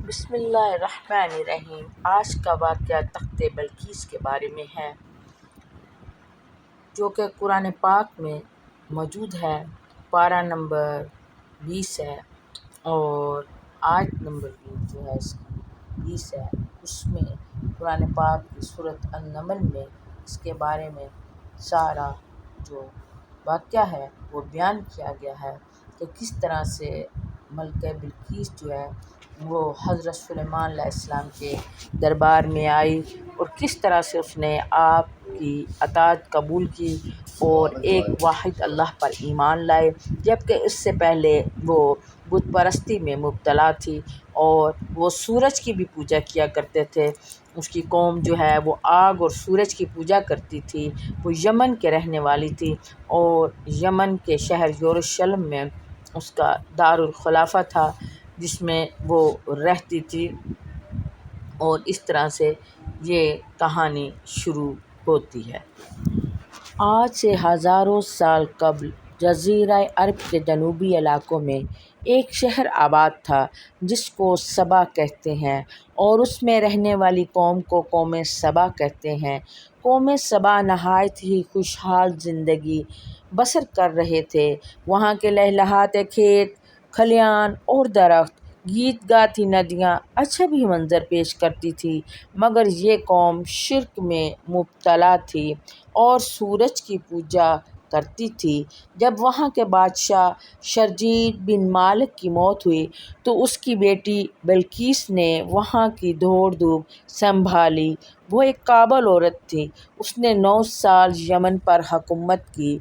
بسم اللہ الرحمن الرحیم۔ آج کا واقعہ تخت بلقیس کے بارے میں ہے، جو کہ قرآن پاک میں موجود ہے۔ پارہ نمبر 20 ہے اور آیت نمبر جو ہے اس کی 20 ہے۔ اس میں قرآن پاک کی سورۃ النمل میں اس کے بارے میں سارا جو واقعہ ہے وہ بیان کیا گیا ہے کہ کس طرح سے ملکہ بلقیس جو ہے وہ حضرت سلیمان علیہ السلام کے دربار میں آئی اور کس طرح سے اس نے آپ کی اطاعت قبول کی اور ایک واحد اللہ پر ایمان لائے، جبکہ اس سے پہلے وہ بت پرستی میں مبتلا تھی اور وہ سورج کی بھی پوجا کیا کرتے تھے۔ اس کی قوم جو ہے وہ آگ اور سورج کی پوجا کرتی تھی۔ وہ یمن کے رہنے والی تھی اور یمن کے شہر یروشلم میں اس کا دارالخلافہ تھا، جس میں وہ رہتی تھی، اور اس طرح سے یہ کہانی شروع ہوتی ہے۔ آج سے ہزاروں سال قبل جزیرہ عرب کے جنوبی علاقوں میں ایک شہر آباد تھا جس کو سبا کہتے ہیں، اور اس میں رہنے والی قوم کو قوم سبا کہتے ہیں۔ قوم سبا نہایت ہی خوشحال زندگی بسر کر رہے تھے۔ وہاں کے لہلہاتے کھیت کھلیان اور درخت، گیت گاتی ندیاں اچھا بھی منظر پیش کرتی تھی، مگر یہ قوم شرک میں مبتلا تھی اور سورج کی پوجا کرتی تھی۔ جب وہاں کے بادشاہ شرجیل بن مالک کی موت ہوئی تو اس کی بیٹی بلقیس نے وہاں کی دوڑ دھوپ سنبھالی۔ وہ ایک قابل عورت تھی۔ اس نے 9 سال یمن پر حکومت کی۔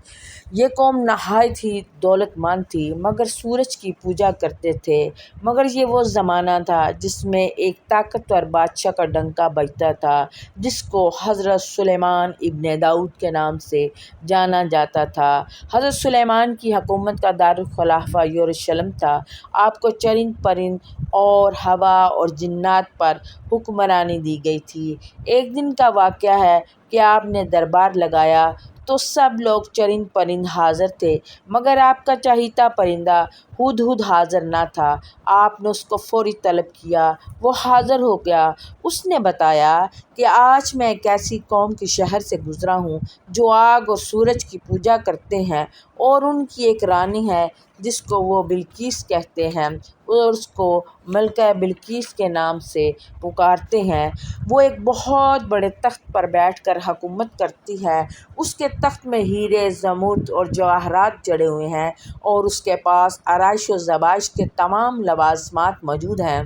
یہ قوم نہایت ہی دولت مند تھی مگر سورج کی پوجا کرتے تھے۔ مگر یہ وہ زمانہ تھا جس میں ایک طاقتور بادشاہ کا ڈنکا بجتا تھا، جس کو حضرت سلیمان ابن داؤد کے نام سے جانا جاتا تھا۔ حضرت سلیمان کی حکومت کا دارالخلافہ یروشلم تھا۔ آپ کو چرند پرند اور ہوا اور جنات پر حکمرانی دی گئی تھی۔ ایک دن کا واقعہ ہے کہ آپ نے دربار لگایا تو سب لوگ چرند پرند حاضر تھے، مگر آپ کا چہیتا پرندہ ہدہد حاضر نہ تھا۔ آپ نے اس کو فوری طلب کیا، وہ حاضر ہو گیا۔ اس نے بتایا کہ آج میں ایک ایسی قوم کے شہر سے گزرا ہوں جو آگ اور سورج کی پوجا کرتے ہیں، اور ان کی ایک رانی ہے جس کو وہ بلقیس کہتے ہیں اور اس کو ملکہ بلقیس کے نام سے پکارتے ہیں۔ وہ ایک بہت بڑے تخت پر بیٹھ کر حکومت کرتی ہے۔ اس کے تخت میں ہیرے زمرد اور جواہرات جڑے ہوئے ہیں، اور اس کے پاس آرائش و زیبائش کے تمام لوازمات موجود ہیں۔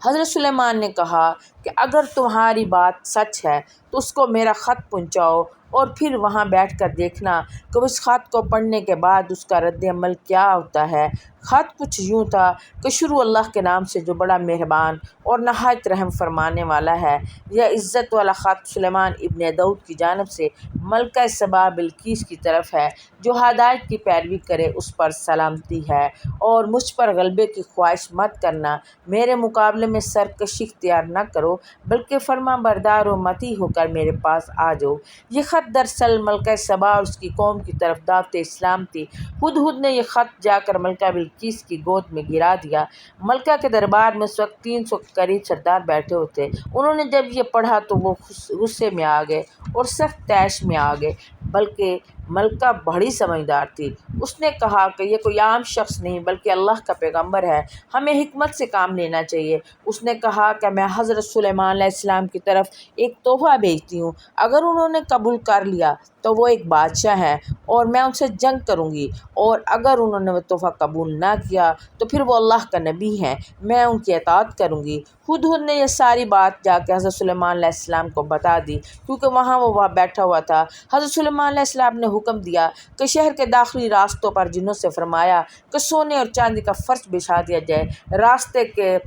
حضرت سلیمان نے کہا کہ اگر تمہاری بات سچ ہے تو اس کو میرا خط پہنچاؤ، اور پھر وہاں بیٹھ کر دیکھنا کہ اس خط کو پڑھنے کے بعد اس کا رد عمل کیا ہوتا ہے۔ خط کچھ یوں تھا کہ شروع اللہ کے نام سے جو بڑا مہربان اور نہایت رحم فرمانے والا ہے۔ یہ عزت والا خط سلیمان ابن داؤد کی جانب سے ملکہ سبا بلقیس کی طرف ہے۔ جو ہدایت کی پیروی کرے اس پر سلامتی ہے، اور مجھ پر غلبے کی خواہش مت کرنا۔ میرے مقابلے میں سرکشی اختیار نہ کرو، بلکہ فرما بردار و مطیع ہو کر میرے پاس آ جاؤ۔ یہ خط دراصل ملکہ سبا اور اس کی قوم کی طرف دعوت اسلام تھی۔ ہدہد نے یہ خط جا کر ملکہ بلقیس کی گود میں گرا دیا۔ ملکہ کے دربار میں اس وقت 300 کے قریب سردار بیٹھے ہوئے تھے۔ انہوں نے جب یہ پڑھا تو وہ غصے میں آ گئے اور سخت طیش میں آ گئے، بلکہ ملکہ بڑی سمجھدار تھی۔ اس نے کہا کہ یہ کوئی عام شخص نہیں بلکہ اللہ کا پیغمبر ہے، ہمیں حکمت سے کام لینا چاہیے۔ اس نے کہا کہ میں حضرت سلیمان علیہ السلام کی طرف ایک تحفہ بھیجتی ہوں، اگر انہوں نے قبول کر لیا تو وہ ایک بادشاہ ہیں اور میں ان سے جنگ کروں گی، اور اگر انہوں نے وہ تحفہ قبول نہ کیا تو پھر وہ اللہ کا نبی ہیں، میں ان کی اطاعت کروں گی۔ ہدہد نے یہ ساری بات جا کے حضرت سلیمان علیہ السلام کو بتا دی، کیونکہ وہ بیٹھا ہوا تھا۔ حضرت سلیمان علیہ السلام نے حکم دیا کہ شہر کے داخلی راستوں پر جنوں سے فرمایا کہ سونے اور چاندی کا فرش بچھا دیا جائے، راستے کے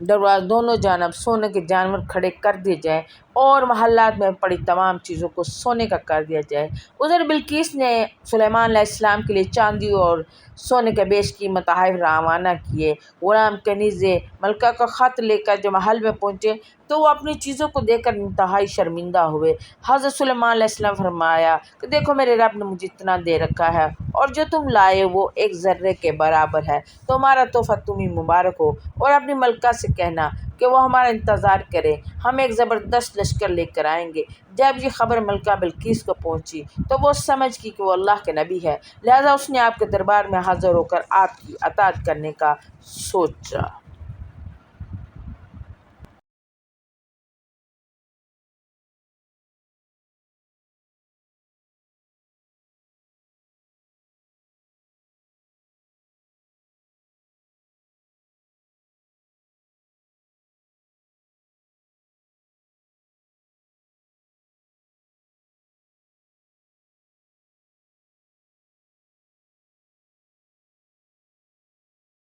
دونوں جانب سونے کے جانور کھڑے کر دیے جائیں، اور محلات میں پڑی تمام چیزوں کو سونے کا کر دیا جائے۔ ادھر بلقیس نے سلیمان علیہ السلام کے لیے چاندی اور سونے کے بیش قیمت تحائف روانہ کیے۔ غلام کنیز ملکہ کا خط لے کر جو محل میں پہنچے تو تو وہ اپنی چیزوں کو دیکھ کر انتہائی شرمندہ ہوئے۔ حضرت سلیمان علیہ السلام فرمایا کہ دیکھو میرے رب نے مجھے اتنا دے رکھا ہے، اور جو تم لائے وہ ایک ذرے کے برابر ہے، تمہارا تحفہ تمہیں مبارک ہو، اور اپنی ملکہ سے کہنا کہ وہ ہمارا انتظار کرے، ہم ایک زبردست لشکر لے کر آئیں گے۔ جب یہ خبر ملکہ بلقیس کو پہنچی تو وہ سمجھ کی کہ وہ اللہ کے نبی ہے، لہذا اس نے آپ کے دربار میں حاضر ہو کر آپ کی اطاعت کرنے کا سوچا۔